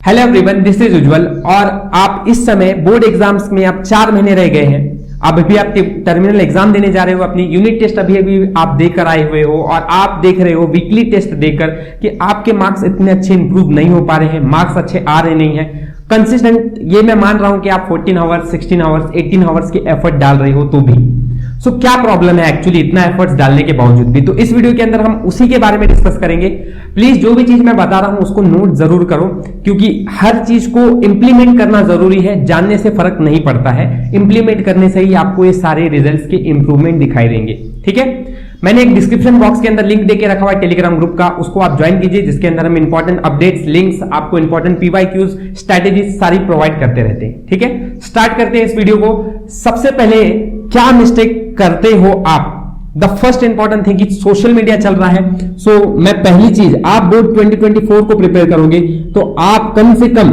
Hello everyone, this is उज्जवल। और आप इस समय बोर्ड एग्जाम्स में आप 4 महीने रह गए हैं। अब अभी आप टर्मिनल एग्जाम देने जा रहे हो, अपनी यूनिट टेस्ट अभी आप देकर आए हुए हो और आप देख रहे हो वीकली टेस्ट देकर कि आपके मार्क्स इतने अच्छे इंप्रूव नहीं हो पा रहे हैं, मार्क्स अच्छे आ रहे नहीं हैं कंसिस्टेंट। ये मैं मान रहा हूं कि आप 14 आवर्स 16 आवर्स 18 आवर्स के एफर्ट डाल रहे हो तो भी क्या प्रॉब्लम है एक्चुअली इतना एफर्ट्स डालने के बावजूद भी। तो इस वीडियो के अंदर हम उसी के बारे में डिस्कस करेंगे। प्लीज जो भी चीज मैं बता रहा हूं उसको नोट जरूर करो, क्योंकि हर चीज को इंप्लीमेंट करना जरूरी है। जानने से फर्क नहीं पड़ता है, इंप्लीमेंट करने से ही आपको ये सारे रिजल्ट्स के इंप्रूवमेंट दिखाई देंगे। ठीक है, मैंने एक डिस्क्रिप्शन बॉक्स के अंदर लिंक देके रखा हुआ है टेलीग्राम ग्रुप का, उसको आप ज्वाइन कीजिए, जिसके अंदर हम इंपॉर्टेंट अपडेट्स, लिंक्स, आपको इंपॉर्टेंट पीवाईक्यूज, स्ट्रेटेजीज सारी प्रोवाइड करते रहते हैं। ठीक है, स्टार्ट करते हैं इस वीडियो को। सबसे पहले क्या मिस्टेक करते हो आप? द फर्स्ट इंपॉर्टेंट थिंग कि सोशल मीडिया चल रहा है। मैं पहली चीज, आप बोर्ड 2024 को प्रिपेयर करोगे तो आप कम से कम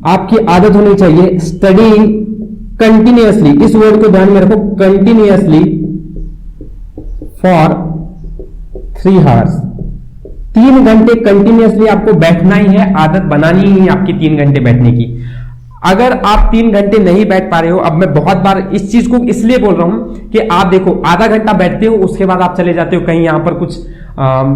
आपकी आदत होनी चाहिए स्टडीइंग कंटिन्यूअसली। इस वर्ड को ध्यान में रखो, कंटिन्यूअसली फॉर 3 आवर्स। 3 घंटे कंटिन्यूअसली आपको बैठना ही है, आदत बनानी ही है आपकी 3 घंटे बैठने की। अगर आप 3 घंटे नहीं बैठ पा रहे हो, अब मैं बहुत बार इस चीज को इसलिए बोल रहा हूं कि आप देखो आधा घंटा बैठते हो, उसके बाद आप चले जाते हो कहीं, यहां पर कुछ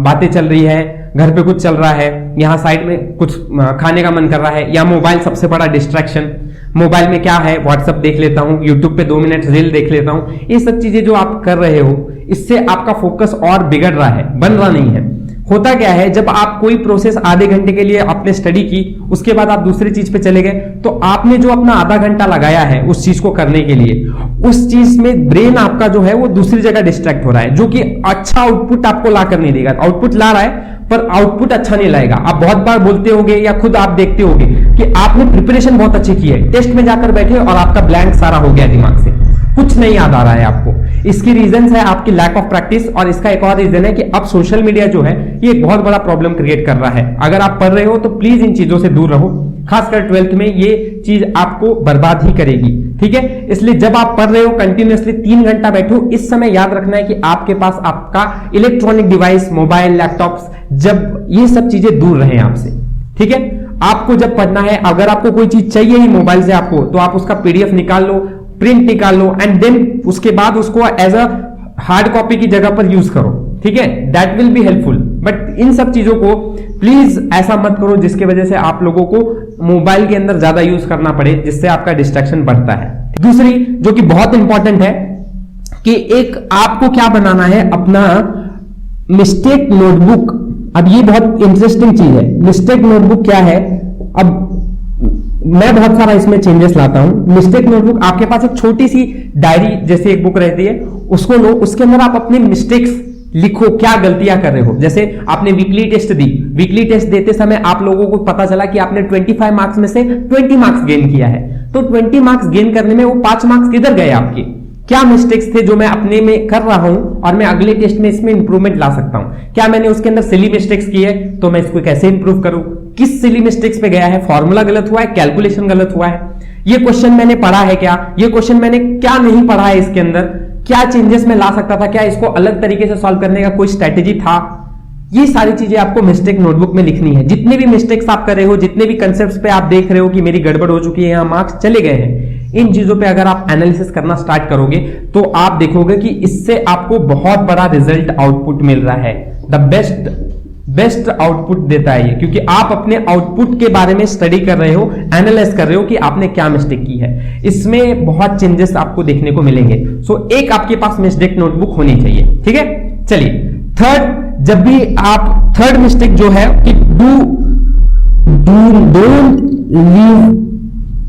बातें चल रही है, घर पे कुछ चल रहा है, यहां साइड में कुछ खाने का मन कर रहा है, या मोबाइल सबसे बड़ा डिस्ट्रैक्शन। मोबाइल में क्या है, व्हाट्सएप देख लेता हूं, यूट्यूब पे 2 मिनट रील देख लेता हूं। ये सब चीजें जो आप कर रहे हो, इससे आपका फोकस और बिगड़ रहा है, बन रहा नहीं है। होता क्या है, जब आप कोई प्रोसेस आधे घंटे के लिए आपने स्टडी की, उसके बाद आप दूसरी चीज पे चले गए, तो आपने जो अपना आधा घंटा लगाया है उस चीज को करने के लिए, उस चीज में ब्रेन आपका जो है वो दूसरी जगह डिस्ट्रैक्ट हो रहा है, जो कि अच्छा आउटपुट आपको ला कर नहीं देगा। आउटपुट ला रहा है पर आउटपुट अच्छा नहीं लाएगा। आप बहुत बार बोलते होगे या खुद आप देखते होगे कि आपने प्रिपरेशन बहुत अच्छी की है, टेस्ट में जाकर बैठे और आपका ब्लैंक सारा हो गया, दिमाग से कुछ नहीं याद आ रहा है आपको। इसकी रीजन है आपकी लैक ऑफ प्रैक्टिस, और इसका एक और रीजन है कि अब सोशल मीडिया जो है ये एक बहुत बड़ा प्रॉब्लम क्रिएट कर रहा है। अगर आप पढ़ रहे हो तो प्लीज इन चीजों से दूर रहो, खासकर 12th में ये चीज आपको बर्बाद ही करेगी। ठीक है, इसलिए जब आप पढ़ रहे हो कंटिन्यूअसली 3 घंटा बैठो। इस समय याद रखना है कि आपके पास आपका इलेक्ट्रॉनिक डिवाइस, मोबाइल, लैपटॉप्स, जब ये सब चीजें दूर रहे आपसे। ठीक है, आपको जब पढ़ना है, अगर आपको कोई चीज चाहिए ही मोबाइल से आपको, तो आप उसका पीडीएफ निकाल लो, प्रिंट निकाल लो, एंड देन उसके बाद उसको एज अ हार्ड कॉपी की जगह पर यूज करो। ठीक है, that will be helpful. But in सब चीजों को प्लीज ऐसा मत करो जिसकी वजह से आप लोगों को मोबाइल के अंदर ज्यादा यूज करना पड़े, जिससे आपका डिस्ट्रैक्शन बढ़ता है। दूसरी जो कि बहुत इंपॉर्टेंट है कि एक आपको क्या बनाना है, अपना मिस्टेक नोटबुक। अब ये बहुत इंटरेस्टिंग चीज है, मिस्टेक नोटबुक क्या है। अब मैं बहुत सारा इसमें चेंजेस लाता हूं। मिस्टेक नोटबुक, आपके पास एक छोटी सी डायरी जैसे एक बुक रहती है, उसको लो, उसके अंदर आप अपने मिस्टेक्स लिखो, क्या गलतियां कर रहे हो। जैसे आपने वीकली टेस्ट दी, वीकली टेस्ट देते समय आप लोगों को पता चला कि आपने 25 मार्क्स में से 20 मार्क्स गेन किया है, तो 20 मार्क्स गेन करने में वो 5 मार्क्स किधर गए आपके? क्या मिस्टेक्स थे जो मैं अपने में कर रहा हूं और मैं अगले टेस्ट में इसमें इंप्रूवमेंट ला सकता हूं? क्या मैंने उसके अंदर सिली मिस्टेक्स की है, तो मैं इसको कैसे इंप्रूव करूं? किस सिली मिस्टेक्स पे गया है, फॉर्मूला गलत हुआ है, कैलकुलेशन गलत हुआ है, ये क्वेश्चन मैंने पढ़ा है क्या, ये क्वेश्चन मैंने क्या नहीं पढ़ा है, इसके अंदर क्या चेंजेस मैं ला सकता था, क्या इसको अलग तरीके से सॉल्व करने का कोई स्ट्रेटेजी था? ये सारी चीजें आपको मिस्टेक नोटबुक में लिखनी है। जितने भी मिस्टेक्स आप कर रहे हो, जितने भी कंसेप्ट्स पे आप देख रहे हो कि मेरी गड़बड़ हो चुकी है, यहां मार्क्स चले गए हैं, इन चीजों पे अगर आप एनालिसिस करना स्टार्ट करोगे तो आप देखोगे कि इससे आपको बहुत बड़ा रिजल्ट आउटपुट मिल रहा है। द बेस्ट आउटपुट देता है ये, क्योंकि आप अपने आउटपुट के बारे में स्टडी कर रहे हो, एनालाइज कर रहे हो कि आपने क्या मिस्टेक की है। इसमें बहुत चेंजेस आपको देखने को मिलेंगे। एक आपके पास मिस्टेक नोटबुक होनी चाहिए। ठीक है, चलिए थर्ड, जब भी आप थर्ड मिस्टेक जो है कि डोंट लीव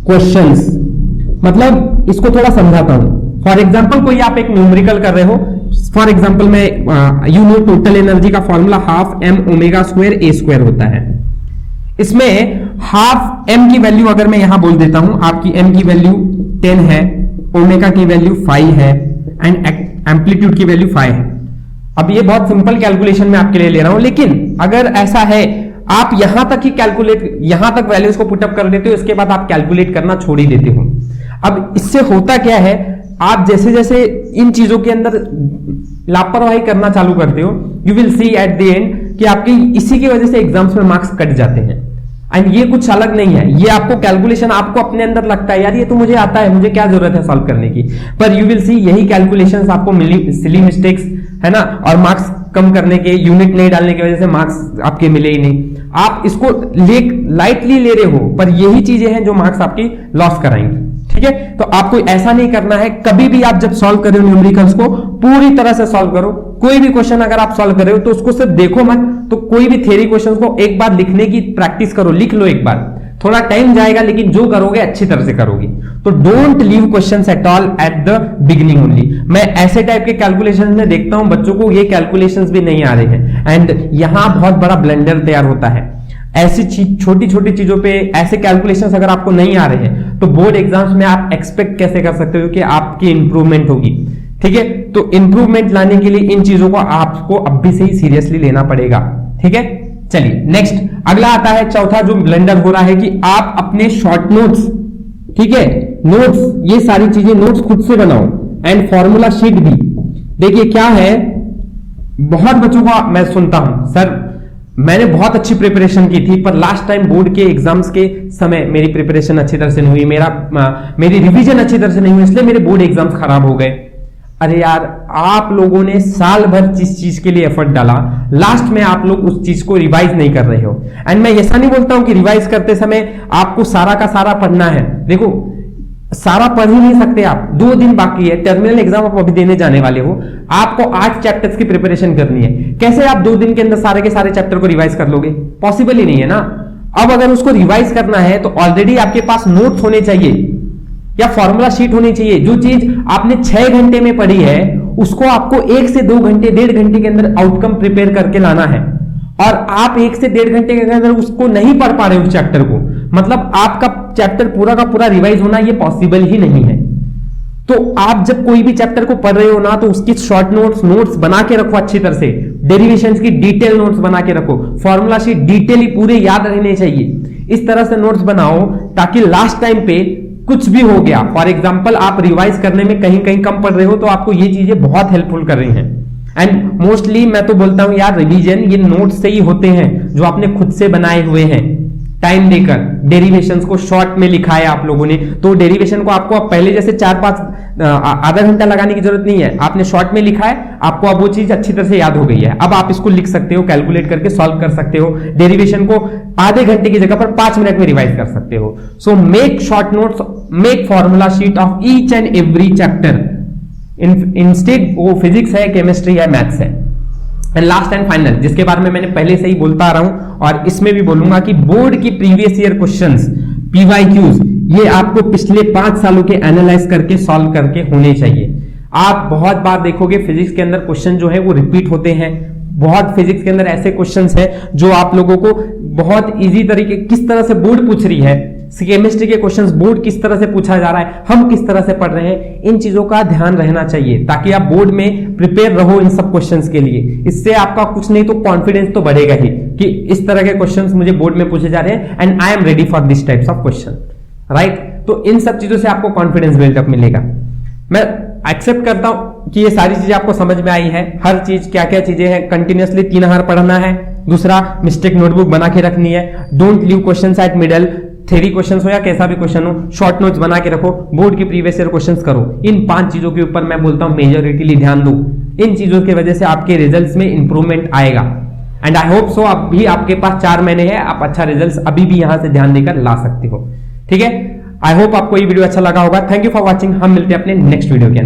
क्वेश्चंस। मतलब इसको थोड़ा समझाता हूं। फॉर एग्जाम्पल कोई आप एक न्यूमेरिकल कर रहे हो, फॉर एग्जाम्पल में यू नो टोटल एनर्जी का फॉर्मूला ½ m⍵² होता है। इसमें ½ m की वैल्यू अगर मैं यहां बोल देता हूं, आपकी m की वैल्यू 10 है, ओमेगा की वैल्यू 5 है, एंड एम्पलीट्यूड की वैल्यू 5 है। अब ये बहुत सिंपल कैलकुलेशन मैं आपके लिए ले रहा हूं, लेकिन अगर ऐसा है आप यहां तक ही यहां तक वैल्यूज को पुटअप कर देते हो, इसके बाद आप कैलकुलेट करना छोड़ ही देते हो। अब इससे होता क्या है, आप जैसे जैसे इन चीजों के अंदर लापरवाही करना चालू करते हो, you will see at the end कि आपकी इसी की वजह से एग्जाम्स में मार्क्स कट जाते हैं। एंड ये कुछ अलग नहीं है, ये आपको कैलकुलेशन आपको अपने अंदर लगता है यार ये तो मुझे आता है, मुझे क्या जरूरत है सॉल्व करने की, पर यू विल सी यही कैलकुलेशंस आपको मिली, सिली मिस्टेक्स है ना, और मार्क्स कम करने के, यूनिट नहीं डालने की वजह से मार्क्स आपके मिले ही नहीं। आप इसको लाइटली ले रहे हो, पर यही चीजें हैं जो मार्क्स आपकी लॉस कराएंगी। ठीक है, तो आपको ऐसा नहीं करना है। कभी भी आप जब सॉल्व कर रहे हो न्यूमेरिकल्स को पूरी तरह से सॉल्व करो। कोई भी क्वेश्चन अगर आप सॉल्व कर रहे हो तो उसको सिर्फ देखो मत, तो कोई भी थ्योरी क्वेश्चन को एक बार लिखने की प्रैक्टिस करो, लिख लो एक बार, थोड़ा टाइम जाएगा लेकिन जो करोगे अच्छी तरह से करोगे। तो don't leave questions at all at the beginning only. मैं ऐसे टाइप के कैलकुलेशंस में देखता हूं बच्चों को ये कैलकुलेशंस भी नहीं आ रहे हैं, एंड यहां बहुत बड़ा ब्लंडर तैयार होता है। ऐसी छोटी छोटी चीजों पे ऐसे कैलकुलेशंस अगर आपको नहीं आ रहे हैं तो बोर्ड एग्जाम्स में आप एक्सपेक्ट कैसे कर सकते हो कि आपकी इंप्रूवमेंट होगी। ठीक है, तो इंप्रूवमेंट लाने के लिए इन चीजों को आपको अभी से ही सीरियसली लेना पड़ेगा। ठीक है, चलिए नेक्स्ट अगला आता है चौथा जो ब्लंडर हो रहा है कि आप अपने शॉर्ट नोट्स, ठीक है, नोट्स, ये सारी चीजें नोट्स खुद से बनाओ एंड फॉर्मूला शीट भी। देखिए क्या है, बहुत बच्चों का मैं सुनता हूं सर मैंने बहुत अच्छी प्रिपरेशन की थी पर लास्ट टाइम बोर्ड के एग्जाम्स के समय मेरी प्रिपरेशन अच्छी तरह से नहीं हुई, मेरी रिवीजन अच्छी तरह से नहीं हुई, इसलिए मेरे बोर्ड एग्जाम्स खराब हो गए। अरे यार, आप लोगों ने साल भर जिस चीज के लिए एफर्ट डाला, लास्ट में आप लोग उस चीज को रिवाइज नहीं कर रहे हो। एंड मैं ऐसा नहीं बोलता हूं कि रिवाइज करते समय आपको सारा का सारा पढ़ना है। देखो, सारा पढ़ ही नहीं सकते आप, 2 दिन बाकी है, टर्मिनल एग्जाम आप अभी देने जाने वाले हो, आपको 8 चैप्टर्स की प्रिपरेशन करनी है। कैसे आप 2 दिन के अंदर सारे के सारे चैप्टर को रिवाइज कर लोगे? पॉसिबल ही नहीं है ना। अब अगर उसको रिवाइज करना है तो ऑलरेडी आपके पास नोट्स होने चाहिए या फॉर्मूला शीट होनी चाहिए। जो चीज आपने 6 घंटे में पढ़ी है उसको आपको 1 से 2 घंटे, 1.5 घंटे के अंदर आउटकम प्रिपेयर करके लाना है, और आप 1 से 1.5 घंटे के अंदर उसको नहीं पढ़ पा रहे उस चैप्टर को, मतलब आपका चैप्टर पूरा का पूरा रिवाइज होना ये पॉसिबल ही नहीं है। तो आप जब कोई भी चैप्टर को पढ़ रहे हो ना तो उसकी शॉर्ट नोट्स बना के रखो अच्छी तरह से, डेरिवेशंस की डिटेल नोट्स बना के रखो, फॉर्मूला शीट डिटेली पूरे याद रहने चाहिए। इस तरह से नोट्स बनाओ ताकि लास्ट टाइम पे कुछ भी हो गया, फॉर एग्जाम्पल आप रिवाइज करने में कहीं कहीं कम पढ़ रहे हो तो आपको ये चीजें बहुत हेल्पफुल कर रही हैं। एंड मोस्टली मैं तो बोलता हूं यार रिवीजन ये नोट्स से ही होते हैं जो आपने खुद से बनाए हुए हैं, टाइम देकर डेरिवेशंस को शॉर्ट में लिखा है आप लोगों ने, तो डेरिवेशन को आपको अब पहले जैसे 4-5 आधा घंटा लगाने की जरूरत नहीं है, आपने शॉर्ट में लिखा है, आपको अब वो चीज अच्छी तरह से याद हो गई है। अब आप इसको लिख सकते हो, कैलकुलेट करके सॉल्व कर सकते हो, डेरिवेशन को आधे घंटे की जगह पर 5 मिनट में रिवाइज कर सकते हो। So make short notes, make formula sheet of each and every chapter. Instead वो फिजिक्स है, केमिस्ट्री है, मैथ्स है। एंड लास्ट एंड फाइनल, जिसके बारे में मैंने पहले से ही बोलता आ रहा हूं और इसमें भी बोलूंगा कि बोर्ड की प्रीवियस ईयर क्वेश्चंस, पीवाईक्यूज, ये आपको पिछले 5 सालों के एनालाइज करके सॉल्व करके होने चाहिए। आप बहुत बार देखोगे फिजिक्स के अंदर क्वेश्चन जो है वो रिपीट होते हैं, बहुत फिजिक्स के अंदर ऐसे क्वेश्चंस हैं जो आप लोगों को बहुत इजी तरीके, किस तरह से बोर्ड पूछ रही है, केमिस्ट्री के क्वेश्चंस बोर्ड किस तरह से पूछा जा रहा है, हम किस तरह से पढ़ रहे हैं, इन चीजों का ध्यान रहना चाहिए ताकि आप बोर्ड में प्रिपेयर रहो इन सब क्वेश्चंस के लिए। इससे आपका कुछ नहीं तो कॉन्फिडेंस तो बढ़ेगा ही कि इस तरह के क्वेश्चंस मुझे बोर्ड में पूछे जा रहे हैं and I am ready for this types of question, right. तो इन सब चीजों से आपको कॉन्फिडेंस बिल्डअप मिलेगा। मैं एक्सेप्ट करता हूं कि ये सारी चीजें आपको समझ में आई है, हर चीज क्या क्या चीजें हैं, कंटिन्यूअसली 3 आवर पढ़ना है, दूसरा मिस्टेक नोटबुक बना के रखनी है, don't leave questions eight middle, theory questions हो या कैसा भी क्वेश्चन हो, शॉर्ट नोट्स बना के रखो, बोर्ड की प्रीवियस ईयर क्वेश्चंस करो। इन 5 चीजों के ऊपर मैं बोलता हूं मेजॉरिटीली ध्यान दो, इन चीजों की वजह से आपके रिजल्ट्स में इंप्रूवमेंट आएगा। एंड आई होप सो अभी आपके पास 4 महीने हैं, आप अच्छा रिजल्ट्स अभी भी यहां से ध्यान देकर ला सकते हो। ठीक है, आई होप आपको ये वीडियो अच्छा लगा होगा। थैंक यू फॉर वॉचिंग, हम मिलते हैं अपने नेक्स्ट वीडियो के अंदर।